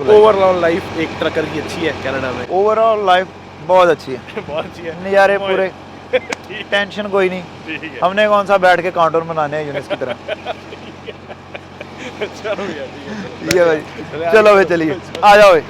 आपको overall life एक trucker की अच्छी है कनाडा में? ओवरऑल लाइफ बहुत अच्छी है, बहुत अच्छी है, नज़ारे पूरे, टेंशन कोई नहीं। ठीक है। हमने कौन सा बैठ के काउंटर बनाने हैं यूनिस की तरह। चलो भैया, ठीक है भाई, चलो भाई चलिए, आ जाओ भाई।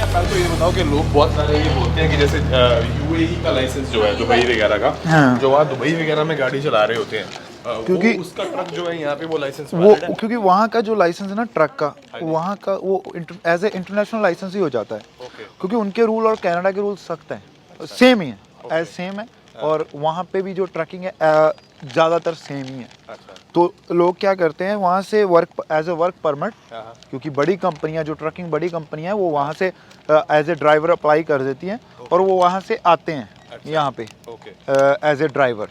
पहले तो ये बताओ कि लोग बहुत सारे ये बोलते हैं कि जैसे यूएई का लाइसेंस जो है दुबई वगैरह का, हाँ। जो वहाँ दुबई वगैरह में गाड़ी चला रहे होते हैं, क्योंकि उसका ट्रक जो है यहाँ पे वो लाइसेंस वो क्योंकि वहाँ का जो लाइसेंस है ना ट्रक का, वहाँ का वो एज ए इंटरनेशनल लाइसेंस ही हो जाता है, क्योंकि उनके रूल और कनाडा के रूल सख्त हैं, सेम ही है, एज सेम है। और वहाँ पे भी जो ट्रकिंग है ज़्यादातर सेम ही है। तो लोग क्या करते हैं वहाँ से work as a work permit, क्योंकि बड़ी कंपनियाँ जो ट्रकिंग बड़ी कंपनियाँ वो वहाँ से एज ए ड्राइवर अप्लाई कर देती हैं और वो वहाँ से आते हैं यहाँ पे एज ए ड्राइवर,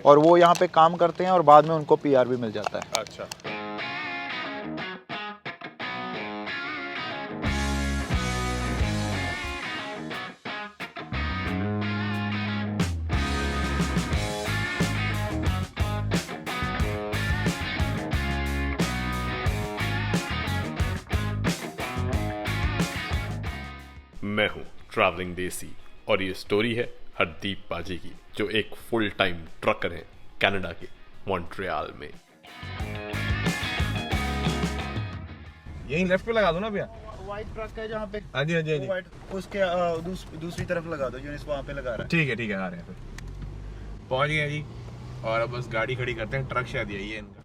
और वो यहाँ पे काम करते हैं और बाद में उनको पीआर भी मिल जाता है। अच्छा। मैं हूँ ट्रैवलिंग देसी और ये स्टोरी है हरदीप पाजी की, जो एक फुल टाइम ट्रकर हैं कनाडा के मॉन्ट्रियल में। यहीं लेफ्ट पे लगा दो ना भैया। व्हाइट ट्रक है जहाँ पे, हाँ जी हाँ जी हाँ जी, व्हाइट उसके दूसरी तरफ लगा दो, यूनिस वहाँ पे लगा रहा है। ठीक है आ रहे हैं फिर। पहुँच गए जी, और अब बस गाड़ी खड़ी करते हैं। ट्रक शायद यही है इनका।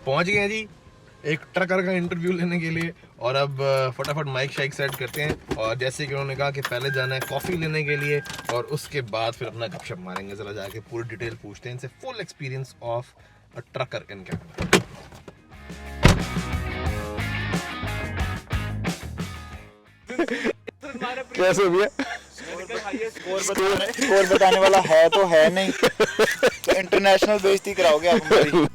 पहुंच गए जी एक ट्रकर का इंटरव्यू लेने के लिए, और अब फटाफट माइक शाइक सेट करते हैं। और जैसे कि उन्होंने कहा कि पहले जाना है कॉफ़ी लेने के लिए, और उसके बाद फिर अपना गपशप मारेंगे, ज़रा जाके पूरी डिटेल पूछते हैं इनसे, full experience of a trucker in Canada. कैसे हो भैया? स्कोर बताने वाला है तो है नहीं, तो इंटरनेशनल बेइज्जती कराओगे आप हमारी।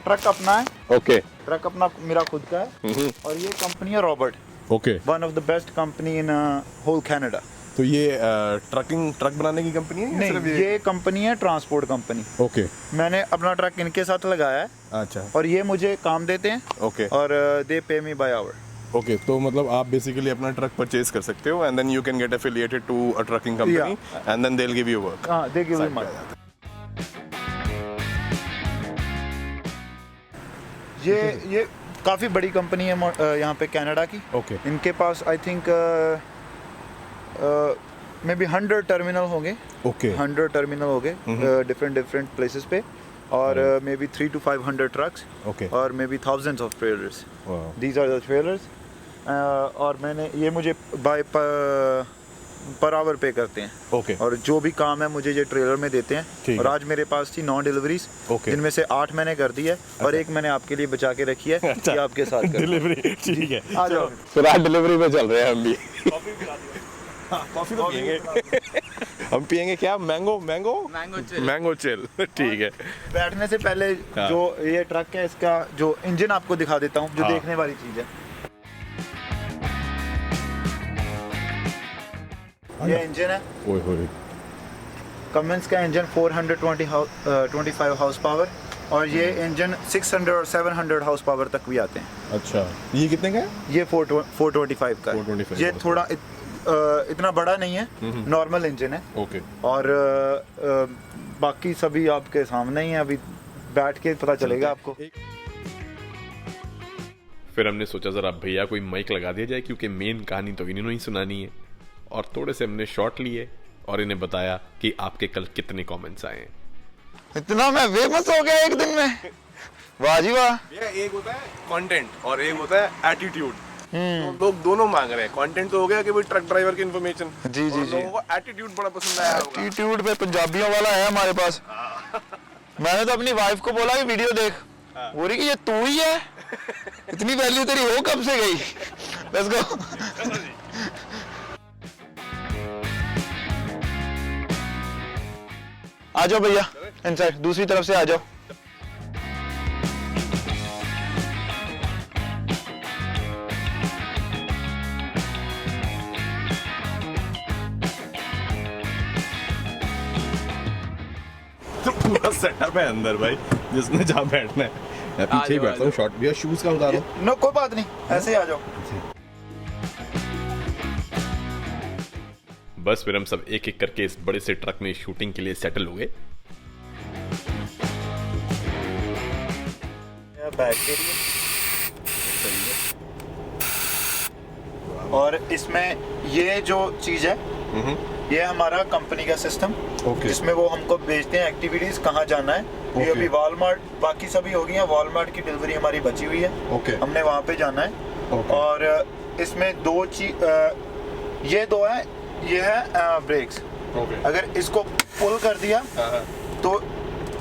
ट्रक अपना है, ओके ट्रक अपना मेरा खुद का है, और ये कंपनी है Robert, okay. One of the best company in whole Canada. तो ये ट्रक बनाने की कंपनी है या नहीं, सिर्फ ये कंपनी है ट्रांसपोर्ट कंपनी। ओके। मैंने अपना ट्रक इनके साथ लगाया है, अच्छा, और ये मुझे काम देते हैं, ओके और दे पे मी बाय आवर। ओके। तो मतलब आप बेसिकली अपना ट्रक परचेज कर सकते हो, and then you can get affiliated to a trucking company, and then they will give you work. हाँ, दे गिव मी मनी। ये काफ़ी बड़ी कंपनी है यहाँ पे कनाडा की। ओके। इनके पास I think maybe 100 terminal होंगे। ओके। 100 टर्मिनल होंगे डिफरेंट प्लेसेस पे, और maybe 300 to 500 trucks, okay, और maybe thousands of trailers. These are the trailers. और मैंने ये मुझे बाय पर आवर पे करते हैं, ओके। और जो भी काम है मुझे ये ट्रेलर में देते हैं। और आज मेरे पास थी 9 डिलीवरीज, जिनमें से 8 मैंने कर दी है, और एक मैंने आपके लिए बचा के रखी है कि आपके साथ डिलीवरी। ठीक है, आ जाओ। फिर आज डिलीवरी पे चल रहे हैं हम भी। कॉफी तो पियेंगे। हम पियेंगे क्या? Mango chill. ठीक है। बैठने से पहले जो ये ट्रक है, इसका जो इंजन आपको दिखा देता हूँ, जो देखने वाली चीज है। ये इंजन है, ओए होए, कमेंस का इंजन 425 हाउस पावर, और ये इंजन 600 और 700 हाउस पावर तक भी आते हैं। अच्छा, ये कितने का है? ये 425 का है। 425 ये थोड़ा इतना बड़ा नहीं है, नॉर्मल इंजन है। ओके। और बाकी सभी आपके सामने ही है, अभी बैठ के पता चलेगा आपको। फिर हमने सोचा जरा भैया कोई माइक लगा दिया जाए, क्योंकि मेन कहानी तो इन्होंने ही सुनानी है, और थोड़े से हमने शॉट लिए और इन्हें बताया कि आपके कल कितने कमेंट्स आए हैं। इतना मैं फेमस हो गया एक दिन में, वाह जी वाह। एक होता है कंटेंट और एक होता है एटीट्यूड। तो लोग दोनों मांग रहे हैं। कंटेंट तो हो गया कि भाई ट्रक ड्राइवर की इन्फॉर्मेशन, जी जी जी। लोगों को एटीट्यूड बड़ा पसंद आया होगा। एटीट्यूड पे पंजाबियों वाला है हमारे पास। मैंने तो अपनी वाइफ को बोला कि वीडियो देख, बोल रही कि ये तू ही है, इतनी वैल्यू तेरी हो कब से गई। Let's go. आ जाओ भैया इनसाइड, दूसरी तरफ से आ जाओ। तो पूरा सेटअप है अंदर भाई, जिसने जहाँ बैठना है। मैं पीछे ही बैठता हूँ, शॉर्ट भैया शूज का उतारो। नो कोई बात नहीं, ऐसे ही आ जाओ। बस फिर हम सब एक एक करके इस बड़े से ट्रक में शूटिंग के लिए सेटल हुए। बैग के लिए और इसमें ये जो चीज है ये हमारा कंपनी का सिस्टम, जिसमें वो हमको भेजते हैं एक्टिविटीज कहाँ जाना है। ये अभी वॉलमार्ट, बाकी सभी हो गई है, वॉलमार्ट की डिलीवरी हमारी बची हुई है। हमने वहाँ पे जाना है। और इसमें दो चीज, ये दो है, ये है ब्रेक्स। अगर इसको पुल कर दिया तो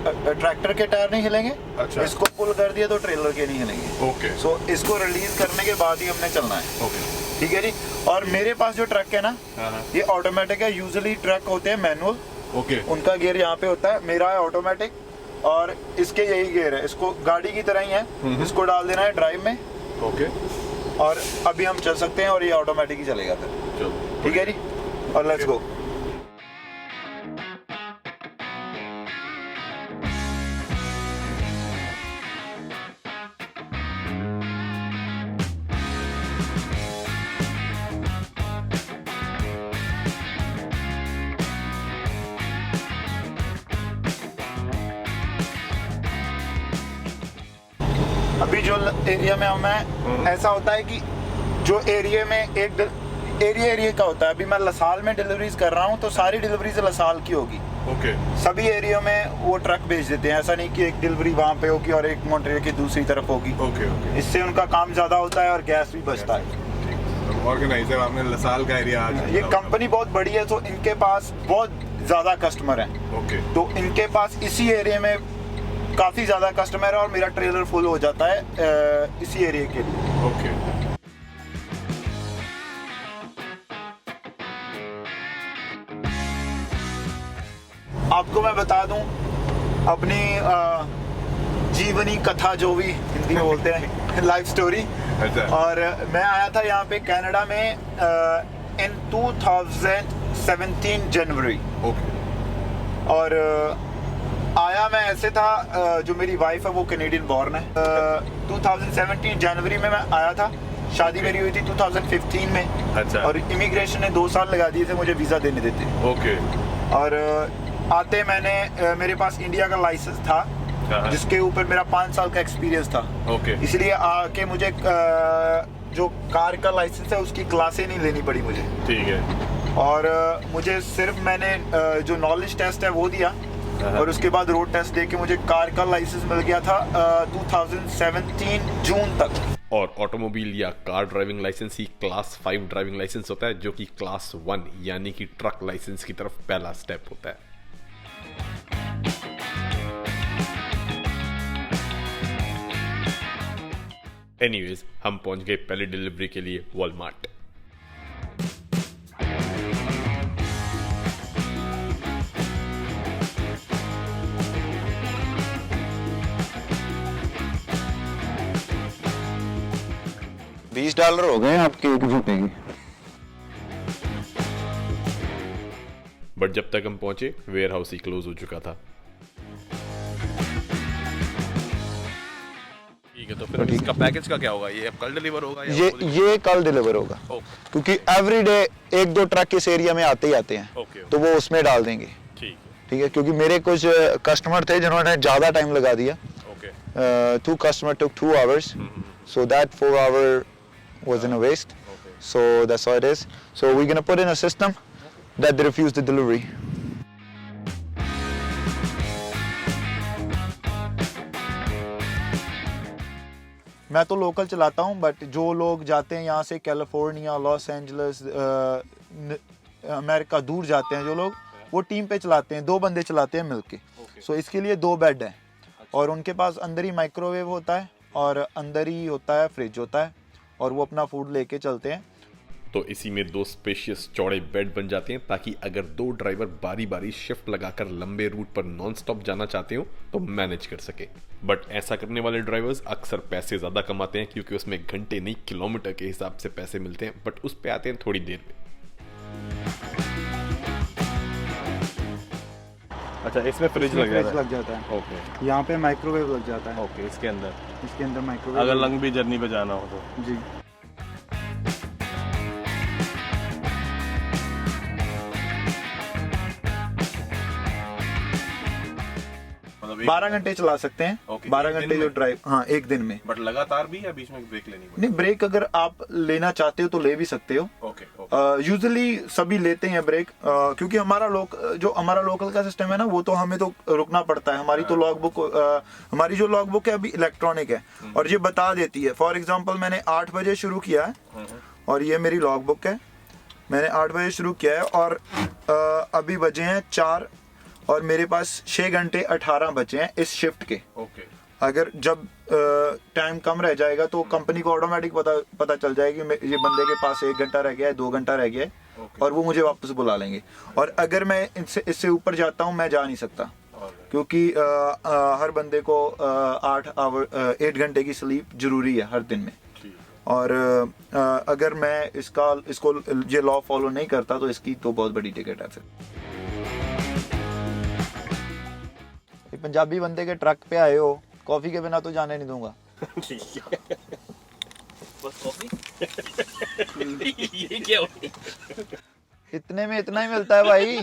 ट्रैक्टर के टायर नहीं हिलेंगे। अच्छा। इसको पुल कर दिया तो ट्रेलर के नहीं हिलेंगे। सो इसको रिलीज करने के बाद ही हमने चलना है। ठीक है जी। और मेरे पास जो ट्रक है ना, ये ऑटोमेटिक है। यूजुअली ट्रक होते हैं मैनुअल, उनका गियर यहाँ पे होता है। मेरा है ऑटोमेटिक और इसके यही गियर है। इसको गाड़ी की तरह ही है, इसको डाल देना है ड्राइव में। और अभी हम चल सकते हैं और ये ऑटोमेटिक ही चलेगा फिर। ठीक है जी, और लेट्स गो। अभी जो एरिया में हूँ मैं, ऐसा होता है कि जो एरिया में एक एरिया का होता है। अभी मैं लसाल में डिलीवरीज कर रहा हूँ, तो सारी डिलीवरीज लसाल की होगी। सभी एरिया में वो ट्रक भेज देते हैं। ऐसा नहीं कि एक डिलीवरी वहाँ पे होगी और एक मॉन्ट्रियल की दूसरी तरफ होगी। इससे उनका काम ज्यादा होता है और गैस भी बचता है। ऑर्गेनाइजर आपने लसाल का एरिया, ये कंपनी बहुत बड़ी है, तो इनके पास बहुत ज्यादा कस्टमर है। तो इनके पास इसी एरिया में काफी ज्यादा कस्टमर है और मेरा ट्रेलर फुल हो जाता है इसी एरिया के लिए। आपको मैं बता दूं अपनी जीवनी कथा, जो भी हिंदी में बोलते हैं, लाइफ स्टोरी। और मैं आया था यहाँ पे कनाडा में इन 2017 जनवरी। और आया मैं ऐसे था, जो मेरी वाइफ है वो कैनेडियन बॉर्न है। 2017 जनवरी में मैं आया था। शादी मेरी हुई थी 2015 में। अच्छा। और इमिग्रेशन ने 2 साल लगा दिए थे मुझे वीज़ा देने देते। और आते मैंने, मेरे पास इंडिया का लाइसेंस था, जिसके ऊपर मेरा 5 साल का एक्सपीरियंस था। इसलिए आके मुझे जो कार का लाइसेंस है उसकी क्लासें नहीं लेनी पड़ी मुझे। ठीक है। और मुझे सिर्फ मैंने जो नॉलेज टेस्ट है वो दिया और उसके बाद रोड टेस्ट दे के मुझे कार का लाइसेंस मिल गया था 2017 जून तक। और ऑटोमोबाइल या कार ड्राइविंग लाइसेंस ही क्लास 5 ड्राइविंग लाइसेंस होता है, जो कि क्लास 1 यानी कि ट्रक लाइसेंस की तरफ पहला स्टेप होता है। एनीवेज, हम पहुंच गए पहली डिलीवरी के लिए वॉलमार्ट। $20 हो गए आपके एक जूते के। बट जब तक हम पहुंचे वेयर हाउस ही क्लोज हो चुका था। ठीक है, तो फिर इसका पैकेज का क्या होगा? ये अब कल डिलीवर होगा या ये कल डिलीवर होगा, क्योंकि एवरीडे 1-2 ट्रक इस एरिया में आते ही आते हैं। तो वो उसमें डाल देंगे। ठीक है, क्योंकि मेरे कुछ कस्टमर थे जिन्होंने ज्यादा टाइम लगा दिया। 2 customer took 2 hours, so that 4 hour was in a waste. So that's how it is. So we're gonna put in a system that they refuse the delivery. मैं तो लोकल चलाता हूँ, बट जो लोग जाते हैं यहाँ से कैलिफोर्निया, लॉस एंजलिस, अमेरिका दूर जाते हैं जो लोग, वो टीम पे चलाते हैं, 2 बंदे चलाते हैं मिलके। सो इसके लिए 2 बेड हैं और उनके पास अंदर ही माइक्रोवेव होता है और अंदर ही होता है फ्रिज होता है और वो अपना फूड लेके चलते हैं। तो इसी में 2 स्पेशियस चौड़े बेड बन जाते हैं ताकि अगर 2 ड्राइवर बारी बारी शिफ्ट लगाकर लंबे रूट पर नॉन स्टॉप जाना चाहते हो तो मैनेज कर सके। बट ऐसा करने वाले ड्राइवर्स अक्सर पैसे ज़्यादा कमाते हैं क्योंकि उसमें घंटे नहीं किलोमीटर के हिसाब से पैसे मिलते हैं, बट उस पे आते हैं थोड़ी देर में। अच्छा, इसमें फ्रिज लग जाता है। लग जाता है। ओके यहाँ पे माइक्रोवेव लग जाता है। ओके, इसके अंदर माइक्रोवेव अगर लंबी जर्नी पे जाना हो तो। जी। मतलब 12 घंटे चला सकते हैं। Okay, 12 एक दिन घंटे जो में? ड्राइव, हाँ, एक दिन में। बट लगातार भी या बीच में ब्रेक लेनी पड़ती नहीं, ब्रेक अगर आप लेना चाहते हो तो ले भी सकते हो। है? ओके यूजुअली सभी लेते हैं ब्रेक, क्योंकि हमारा लोकल का सिस्टम है ना, वो तो हमें तो रुकना पड़ता है। हमारी तो हमारी जो लॉग बुक है अभी इलेक्ट्रॉनिक है और ये बता देती है। फॉर एग्जांपल मैंने 8 बजे शुरू किया है और ये मेरी लॉग बुक है। मैंने 8 बजे शुरू किया है और अभी बजे हैं 4 और मेरे पास 6 घंटे 18 बचे हैं इस शिफ्ट के। ओके अगर जब टाइम कम रह जाएगा तो कंपनी को ऑटोमेटिक पता चल जाएगा कि ये बंदे के पास 1 घंटा रह गया है, 2 घंटा रह गया है, और वो मुझे वापस बुला लेंगे। और अगर मैं इससे ऊपर जाता हूँ मैं जा नहीं सकता, क्योंकि हर बंदे को 8 घंटे की स्लीप जरूरी है हर दिन में। और अगर मैं इसको ये लॉ फॉलो नहीं करता तो इसकी तो बहुत बड़ी टिकट है फिर। पंजाबी बंदे के ट्रक पे आए हो, कॉफी के बिना तो जाने नहीं दूंगा। बस कॉफी ये क्या होती? इतने में इतना ही मिलता है भाई।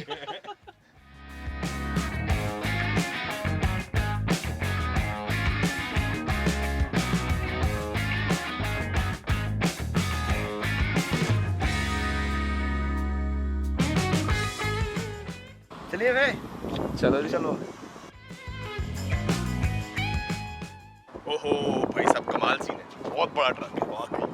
चलिए भाई, चलो। ओहो भाई साहब, कमाल सीन है, बहुत बड़ा ट्रक है, बहुत बड़ा।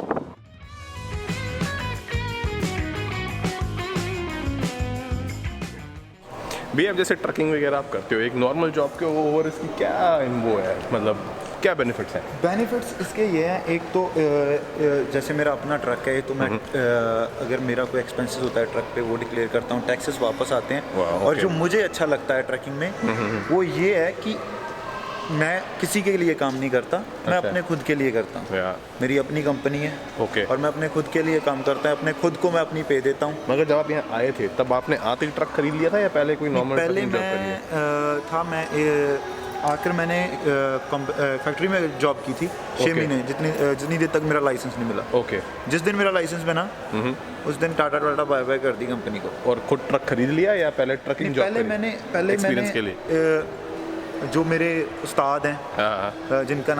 भैया, अब जैसे ट्रकिंग वगैरह आप करते हो एक नॉर्मल जॉब के ओवर, इसकी क्या वो है, मतलब क्या बेनिफिट्स हैं? बेनिफिट्स इसके ये हैं, एक तो जैसे मेरा अपना ट्रक है तो मैं अगर मेरा कोई एक्सपेंसेस होता है ट्रक पे वो डिक्लेयर करता हूँ, टैक्सेस वापस आते हैं। और जो मुझे अच्छा लगता है ट्रकिंग में वो ये है कि मैं किसी के लिए काम नहीं करता, मैं अपने खुद के लिए करता हूँ। मेरी अपनी कंपनी है और मैं अपने खुद के लिए काम करता हूँ, अपने खुद को मैं अपनी पे देता हूँ। मगर जब आप यहाँ आए थे तब आपने आते ही ट्रक खरीद लिया था या पहले कोई नॉर्मल पहले मैं आकर मैंने फैक्ट्री में जॉब की थी 6 महीने, जितनी देर तक मेरा लाइसेंस नहीं मिला। ओके। जिस दिन मेरा लाइसेंस बना उस दिन टाटा बाय बाय कर दी कंपनी को। और खुद ट्रक खरीद लिया या पहले ट्रकिंग जॉब? पहले मैंने जो मेरे उस्ताद हैं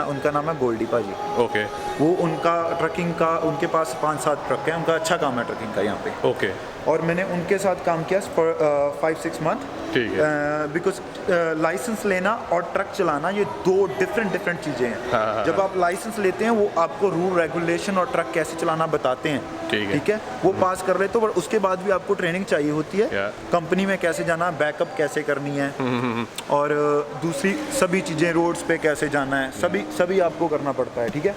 उनका नाम है गोल्डी पाजी। ओके। वो उनका ट्रकिंग का, उनके पास 5-7 ट्रक हैं, उनका अच्छा काम है ट्रकिंग का यहाँ पे। ओके। और मैंने उनके साथ काम किया 5-6 मंथ। ठीक है। बिकॉज लाइसेंस लेना और ट्रक चलाना ये 2 डिफरेंट चीज़ें हैं। जब आप लाइसेंस लेते हैं वो आपको रूल रेगुलेशन और ट्रक कैसे चलाना बताते हैं, ठीक है, वो पास कर लेते हो, पर उसके बाद भी आपको ट्रेनिंग चाहिए होती है, कंपनी में कैसे जाना, बैकअप कैसे करनी है, और दूसरी सभी चीज़ें, रोड्स पे कैसे जाना है, सभी आपको करना पड़ता है, ठीक है।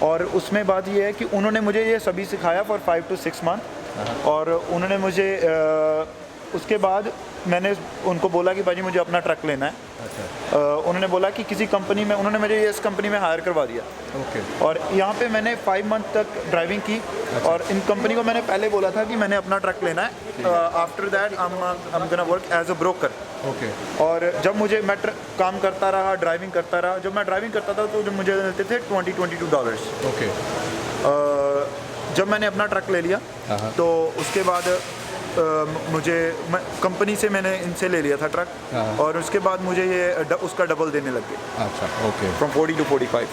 और उसमें बात ये है कि उन्होंने मुझे ये सभी सिखाया फॉर 5 to 6 मंथ। और उन्होंने मुझे उसके बाद मैंने उनको बोला कि भाजी मुझे अपना ट्रक लेना है। उन्होंने बोला कि किसी कंपनी में, उन्होंने मुझे इस कंपनी में हायर करवा दिया। और यहाँ पे मैंने 5 मंथ तक ड्राइविंग की। और इन कंपनी को मैंने पहले बोला था कि मैंने अपना ट्रक लेना है, after that I am gonna work as a broker. और जब मैं काम करता रहा, ड्राइविंग करता रहा, जब मैं ड्राइविंग करता था तो जब मुझे मिलते थे $22। जब मैंने अपना ट्रक ले लिया तो उसके बाद कंपनी से मैंने इनसे ले लिया था ट्रक, और उसके बाद मुझे ये उसका डबल देने लग गए। अच्छा, ओके। From 40 to 45।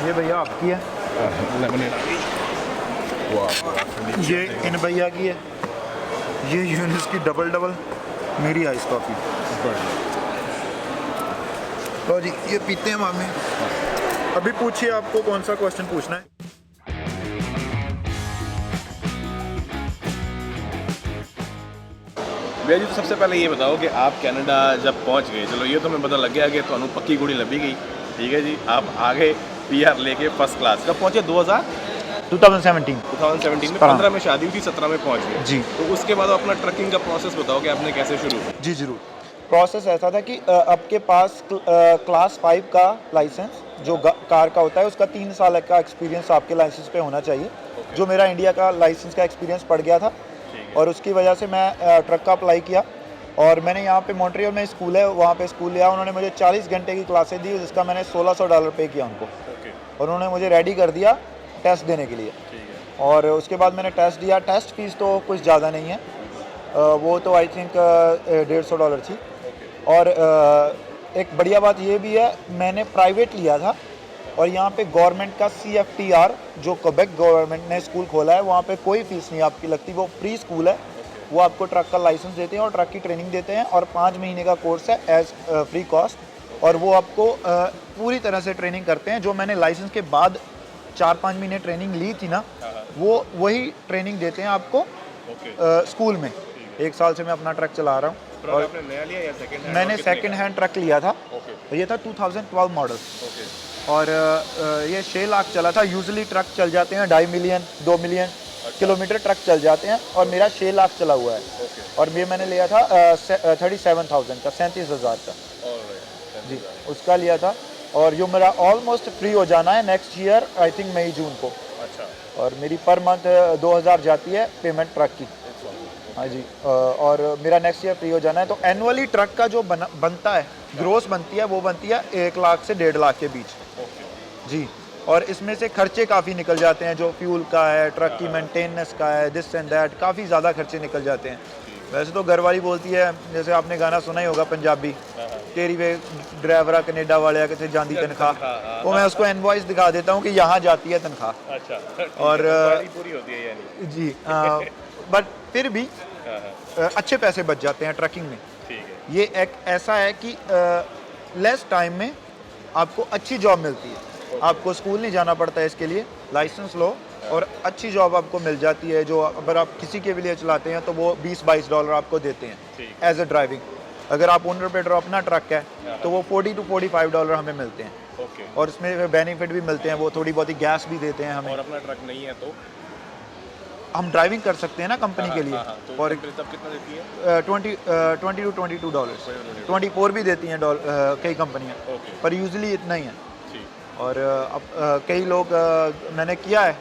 ये भैया आपकी है, ये इन भैया की है, ये यूनिस की डबल मेरी आइस कॉफ़ी। तो जी ये पीते हैं मामे। अभी पूछिए आपको कौन सा क्वेश्चन पूछना है। भैया जी तो सबसे पहले ये बताओ कि आप कनाडा जब पहुंच गए, चलो ये तो मैं पता लग गया कि तो पक्की गुड़ी लभी गई, ठीक है जी, आप आ गए PR लेके फर्स्ट क्लास। कब पहुंचे? 2017 2017 में, 17 15 में शादी हुई थी, 17 में पहुंच गए जी। तो उसके बाद अपना ट्रकिंग का प्रोसेस बताओ कि आपने कैसे शुरू किया? जी ज़रूर। प्रोसेस ऐसा था कि आपके पास क्लास 5 का लाइसेंस जो कार का होता है उसका 3 साल का एक्सपीरियंस आपके लाइसेंस पे होना चाहिए, जो मेरा इंडिया का लाइसेंस का एक्सपीरियंस पड़ गया था और उसकी वजह से मैं ट्रक का अप्लाई किया और मैंने यहाँ पे मॉन्ट्रियल में स्कूल है, वहाँ पे स्कूल लिया। उन्होंने मुझे 40 घंटे की क्लासें दी जिसका मैंने $1600 पे किया उनको और उन्होंने मुझे रेडी कर दिया टेस्ट देने के लिए। और उसके बाद मैंने टेस्ट दिया। टेस्ट फीस तो कुछ ज़्यादा नहीं है, वो तो आई थिंक $150 थी। और एक बढ़िया बात ये भी है, मैंने प्राइवेट लिया था और यहाँ पे गवर्नमेंट का CFTR जो क्वेबेक गवर्नमेंट ने स्कूल खोला है, वहाँ पे कोई फीस नहीं आपकी लगती, वो फ्री स्कूल है। वो आपको ट्रक का लाइसेंस देते हैं और ट्रक की ट्रेनिंग देते हैं और 5 महीने का कोर्स है एज फ्री कॉस्ट और वो आपको पूरी तरह से ट्रेनिंग करते हैं। जो मैंने लाइसेंस के बाद 4-5 महीने ट्रेनिंग ली थी ना, वो वही ट्रेनिंग देते हैं आपको स्कूल में। 1 साल से मैं अपना ट्रक चला रहा हूँ। ट्रक आपने नया लिया या सेकंड हैंड? मैंने सेकंड हैंड ट्रक लिया था, ये था 2012 मॉडल और ये 6 लाख चला था। यूजुअली ट्रक चल जाते हैं 2.5 मिलियन 2 मिलियन किलोमीटर ट्रक चल जाते हैं और मेरा 6 लाख चला हुआ है और ये मैंने लिया था 37,000 का, 37,000 का जी, उसका लिया था और जो मेरा ऑलमोस्ट फ्री हो जाना है नेक्स्ट ईयर आई थिंक मई जून को। अच्छा। और मेरी पर मंथ 2000 जाती है पेमेंट ट्रक की। हाँ जी, और मेरा नेक्स्ट ईयर फ्री हो जाना है। तो एनुअली ट्रक का जो बनता है, ग्रोस बनती है, वो बनती है 1 लाख से 1.5 लाख के बीच जी। और इसमें से खर्चे काफ़ी निकल जाते हैं, जो फ्यूल का है, ट्रक की मेंटेनेंस का है, दिस एंड दैट, काफ़ी ज़्यादा खर्चे निकल जाते हैं। वैसे तो घरवाली बोलती है, जैसे आपने गाना सुना ही होगा पंजाबी, तेरी वे ड्राइवरा कनेडा वाले कितने जाती तनख्वाह, वो मैं उसको इनवॉइस दिखा देता हूँ कि यहाँ जाती है तनख्वाह। अच्छा। और पूरी होती है यानी जी, बट फिर भी अच्छे पैसे बच जाते हैं ट्रकिंग में। ठीक है। ये एक ऐसा है कि लेस टाइम में आपको अच्छी जॉब मिलती है, आपको स्कूल नहीं जाना पड़ता है इसके लिए, लाइसेंस लो और अच्छी जॉब आपको मिल जाती है। जो अगर आप किसी के भी लिए चलाते हैं तो वो $20-22 आपको देते हैं एज ए ड्राइविंग। अगर आप ओनर पे अपना ट्रक है तो वो $40 to $45 हमें मिलते हैं और इसमें बेनिफिट भी मिलते हैं, वो थोड़ी बहुत ही गैस भी देते हैं हमें। और अपना ट्रक नहीं है तो हम ड्राइविंग कर सकते हैं ना कंपनी के लिए। तो और तब कितना देती है? 20 to $22, 24 भी देती हैं कई कंपनियां, पर यूजुअली इतना ही है। और अब कई लोग मैंने किया है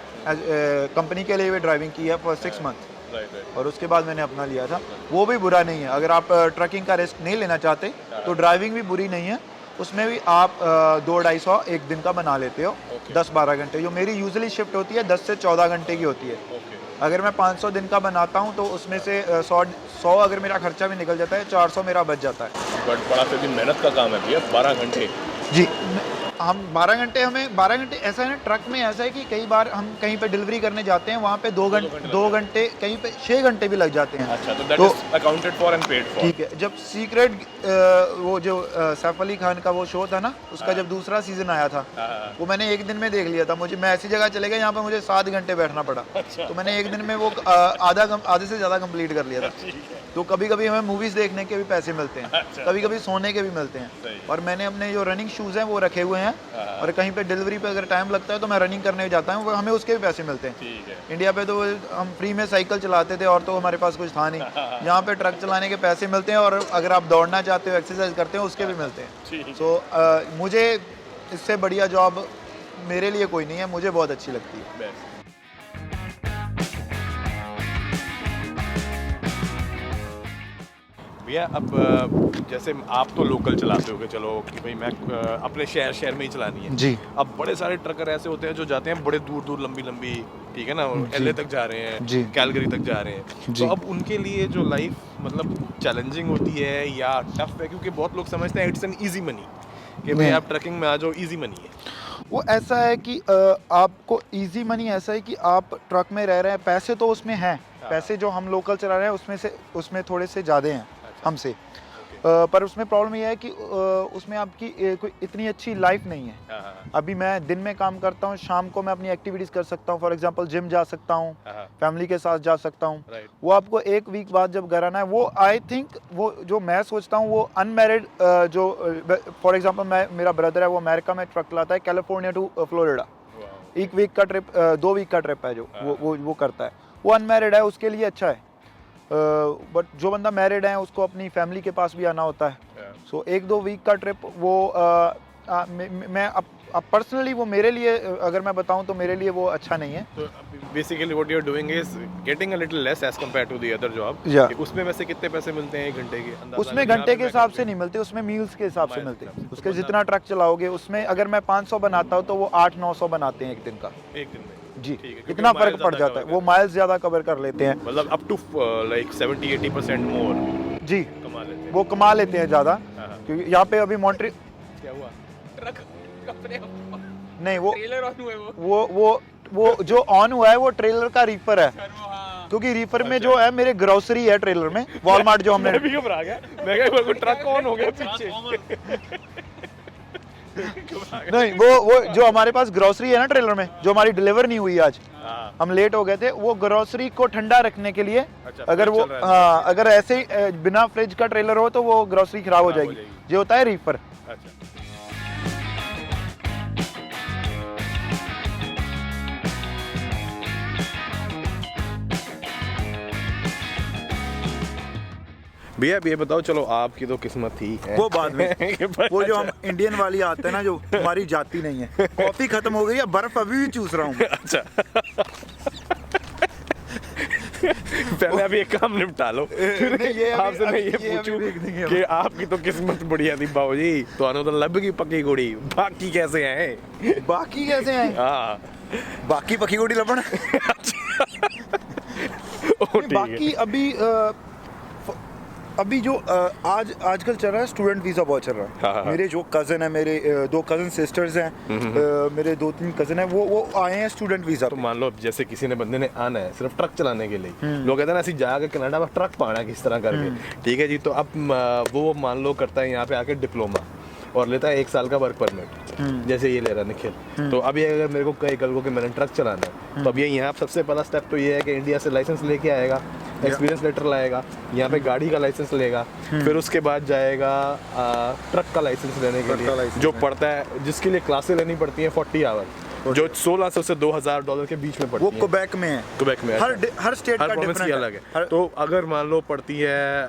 कंपनी के लिए भी ड्राइविंग की है फॉर 6 मंथ और उसके बाद मैंने अपना लिया था। वो भी बुरा नहीं है, अगर आप ट्रकिंग का रिस्क नहीं लेना चाहते तो ड्राइविंग भी बुरी नहीं है। उसमें भी आप 200-250 एक दिन का बना लेते हो, 10-12 घंटे। जो मेरी यूजुअली शिफ्ट होती है 10 से 14 घंटे की होती है। अगर मैं 500 दिन का बनाता हूँ तो उसमें से 100 अगर मेरा खर्चा भी निकल जाता है, 400 मेरा बच जाता है। बट बड़ा फिर भी मेहनत का काम है भैया, 12 घंटे जी। हम 12 घंटे, हमें 12 घंटे ऐसा है ना, ट्रक में ऐसा है कि कई बार हम कहीं पे डिलीवरी करने जाते हैं, वहाँ पे 2 घंटे कहीं पे 6 घंटे भी लग जाते हैं। अच्छा, तो that is accounted for and paid for. ठीक है। जब सीक्रेट वो जो सैफ अली खान का वो शो था ना, उसका जब दूसरा सीजन आया था, वो मैंने एक दिन में देख लिया था। मैं ऐसी जगह चले गया यहाँ पे मुझे 7 घंटे बैठना पड़ा, तो मैंने एक दिन में वो आधे से ज़्यादा कंप्लीट कर लिया था। तो कभी कभी हमें मूवीज़ देखने के भी पैसे मिलते हैं, कभी कभी सोने के भी मिलते हैं। और मैंने अपने जो रनिंग शूज़ हैं वो रखे हुए हैं और कहीं पे डिलीवरी पे अगर टाइम लगता है तो मैं रनिंग करने जाता हूँ, हमें उसके भी पैसे मिलते हैं। इंडिया पे तो हम फ्री में साइकिल चलाते थे और तो हमारे पास कुछ था नहीं। यहाँ पे ट्रक चलाने के पैसे मिलते हैं और अगर आप दौड़ना चाहते हो, एक्सरसाइज करते हो, उसके भी मिलते हैं। सो मुझे इससे बढ़िया जॉब मेरे लिए कोई नहीं है, मुझे बहुत अच्छी लगती है। भैया अब जैसे आप तो लोकल चलाते हो, चलो कि भाई मैं अपने शहर में ही चलानी है जी। अब बड़े सारे ट्रकर ऐसे होते हैं जो जाते हैं बड़े दूर दूर लंबी, ठीक है ना, LA तक जा रहे हैं, कैलगरी तक जा रहे हैं। तो अब उनके लिए जो लाइफ मतलब चैलेंजिंग होती है या टफ है, क्योंकि बहुत लोग समझते हैं इट्स एन ईजी मनी कि भाई आप ट्रकिंग में आ जाओ, ईजी मनी है। वो ऐसा है कि आपको इजी मनी ऐसा है कि आप ट्रक में रह रहे हैं, पैसे तो उसमें हैं, पैसे जो हम लोकल चला रहे हैं उसमें थोड़े से ज़्यादा हैं हमसे। पर उसमें प्रॉब्लम ये है कि उसमें आपकी कोई इतनी अच्छी लाइफ नहीं है। अभी मैं दिन में काम करता हूँ, शाम को मैं अपनी एक्टिविटीज़ कर सकता हूँ, फॉर एग्जांपल जिम जा सकता हूँ, फैमिली के साथ जा सकता हूँ। वो आपको एक वीक बाद जब घर आना है, वो आई थिंक वो जो मैं सोचता हूँ वो अनमैरिड जो फॉर एग्जांपल मेरा ब्रदर है, वो अमेरिका में ट्रक लाता है कैलिफोर्निया टू फ्लोरिडा, एक वीक का ट्रिप, 2 वीक का ट्रिप है जो वो करता है। वो अनमैरिड है, उसके लिए अच्छा है। बट जो बंदा मैरिड है उसको अपनी फैमिली के पास भी आना होता है। सो 1-2 वीक का ट्रिप वो मैं अब पर्सनली वो मेरे लिए अगर मैं बताऊं तो मेरे लिए वो अच्छा नहीं है। तो basically what you are doing is getting a little less as compare to the other job. उसमें वैसे कितने पैसे मिलते हैं 1 घंटे के? उसमें घंटे के हिसाब से नहीं मिलते, उसमें मील्स के हिसाब से मिलते हैं। उसके जितना ट्रक चलाओगे उसमें अगर मैं 500 बनाता हूँ तो वो 800-900 बनाते हैं एक दिन का। एक दिन में जी, इतना फर्क पड़ जाता है। वो माइल्स ज्यादा कवर कर लेते हैं, मतलब अप टू लाइक 70-80% मोर जी कमा लेते हैं। वो कमा लेते हैं ज्यादा, क्योंकि यहाँ पे अभी मॉन्ट्रियल क्या हुआ? ट्रक अपने नहीं, ट्रेलर ऑन हुआ है, वो जो ऑन हुआ है वो ट्रेलर का रीफर है, क्योंकि रीफर में जो है मेरे ग्रोसरी है ट्रेलर में, वॉलमार्ट जो हमने मैं भी घबरा गया, मैं कहा ट्रक ऑन हो गया पीछे। नहीं, वो जो हमारे पास ग्रोसरी है ना ट्रेलर में, जो हमारी डिलीवर नहीं हुई आज, हम लेट हो गए थे, वो ग्रोसरी को ठंडा रखने के लिए अगर वो अगर ऐसे ही बिना फ्रिज का ट्रेलर हो तो वो ग्रोसरी खराब हो जाएगी। ये होता है रीफर। भैया ये बताओ, चलो आपकी तो किस्मत थी वो बाद में वो जो हम इंडियन वाली आते हैं ना, जो हमारी जाती नहीं है। कॉफी खत्म हो गई है, बर्फ अभी भी चूस रहा हूँ। अच्छा पहले अभी एक काम निपटा लो, आपसे मैं ये पूछूं कि आपकी तो किस्मत बढ़िया थी बाबूजी, तो आनो तो लब की पक्की गुड़ी, बाकी कैसे हैं? बाकी कैसे हैं? हाँ, बाकी पक्की गुड़ी लबन। बाकी अभी जो आजकल चल रहा है, स्टूडेंट वीज़ा बहुत चल रहा है। मेरे जो कज़न है, मेरे 2 कज़न सिस्टर्स हैं, मेरे 2-3 कज़न हैं, वो आए हैं स्टूडेंट वीज़ा। तो मान लो जैसे किसी ने बंदे ने आना है सिर्फ ट्रक चलाने के लिए, लोग कहते हैं ना ऐसी जाके कनाडा में ट्रक पाना किस तरह करके, ठीक है जी। तो अब वो मान लो करता है यहाँ पे आके डिप्लोमा और लेता है 1 साल का वर्क परमिट, जैसे ये ले रहा है निखिल। तो अभी अगर मेरे को कई कल को कि मैंने ट्रक चलाना है, तो अब ये यहाँ सबसे पहला स्टेप तो ये है कि इंडिया से लाइसेंस लेके आएगा, एक्सपीरियंस लेटर लाएगा, यहाँ पे गाड़ी का लाइसेंस लेगा, फिर उसके बाद जाएगा ट्रक का लाइसेंस लेने के लिए, जो पड़ता है, जिसके लिए क्लासें लेनी पड़ती हैं 40 आवर, जो 1600 से $2,000 के बीच में पड़ती है। वो क्वेबेक में है, क्वेबेक में हर स्टेट का प्रोविंस की अलग है। तो अगर मान लो पड़ती है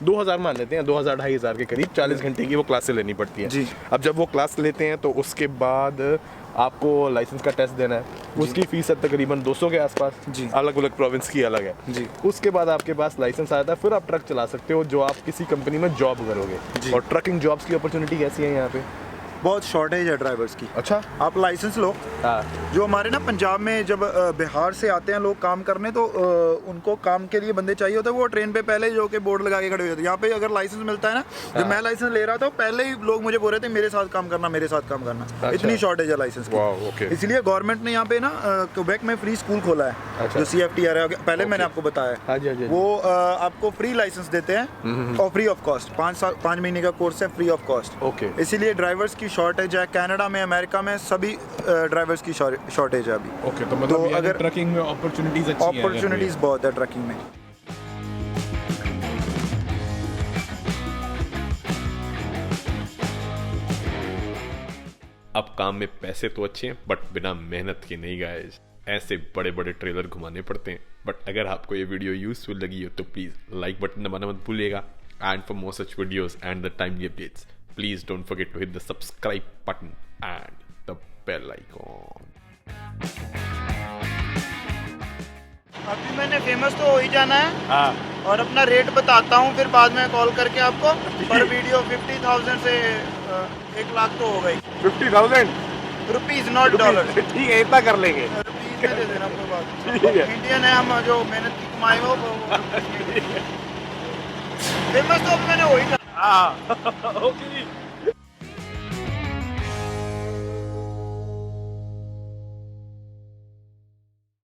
2000 मान लेते हैं, 2000-2500 के करीब 40 घंटे की वो क्लासें लेनी पड़ती है। अब जब वो क्लास लेते हैं तो उसके बाद आपको लाइसेंस का टेस्ट देना है, उसकी फीस है तकरीबन 200 के आसपास, अलग अलग प्रोविंस की अलग है। उसके बाद आपके पास लाइसेंस आता है, फिर आप ट्रक चला सकते हो जो आप किसी कंपनी में जॉब करोगे। और ट्रकिंग जॉब्स की अपॉर्चुनिटी कैसी है यहाँ पे? बहुत शॉर्टेज है ड्राइवर्स की। अच्छा, आप लाइसेंस लो। जो हमारे ना पंजाब में जब बिहार से आते हैं लोग काम करने, तो उनको काम के लिए बंदे चाहिए होते हैं, वो ट्रेन पे पहले जो के बोर्ड लगा के खड़े हुए थे। यहाँ पे अगर लाइसेंस मिलता है ना, जब मैं लाइसेंस ले रहा था पहले ही लोग मुझे बोल रहे थे मेरे साथ काम करना, मेरे साथ काम करना। अच्छा। इतनी शॉर्टेज है लाइसेंस की। इसलिए गवर्नमेंट ने यहाँ पे ना क्वेबेक में फ्री स्कूल खोला है। अच्छा। जो CFTR है, पहले मैंने आपको बताया, वो आपको फ्री लाइसेंस देते हैं और फ्री ऑफ कॉस्ट। 5 महीने का कोर्स है, फ्री ऑफ कॉस्ट। इसीलिए ड्राइवर्स की शॉर्टेज है। कनाडा में, अमेरिका में सभी ड्राइवर्स की शॉर्टेज है अभी। तो मतलब अगर ट्रकिंग में अपॉर्चुनिटीज अच्छी हैं, अपॉर्चुनिटीज बहुत है ट्रकिंग में। अब काम में पैसे तो अच्छे हैं बट बिना मेहनत के नहीं गाइस, ऐसे बड़े बड़े ट्रेलर घुमाने पड़ते हैं। बट अगर आपको ये वीडियो यूजफुल लगी हो तो प्लीज लाइक बटन दबाना मत भूलिएगा। And for more such videos and the timely updates, please don't forget to hit the subscribe button and the bell icon. अभी मैंने फेमस तो हो ही जाना है, और अपना रेट बताता हूँ फिर बाद में कॉल करके आपको। पर वीडियो 50,000 से 1 लाख तो हो गई। 50,000 रुपीज, नॉट डॉलर। ठीक है, इतना कर लेंगे। रुपीज में दे देना कोई बात नहीं। इंडियन है हम, जो मेहनत की कमाई हो फेमस तो अब मैंने हो ही जाना। ओके।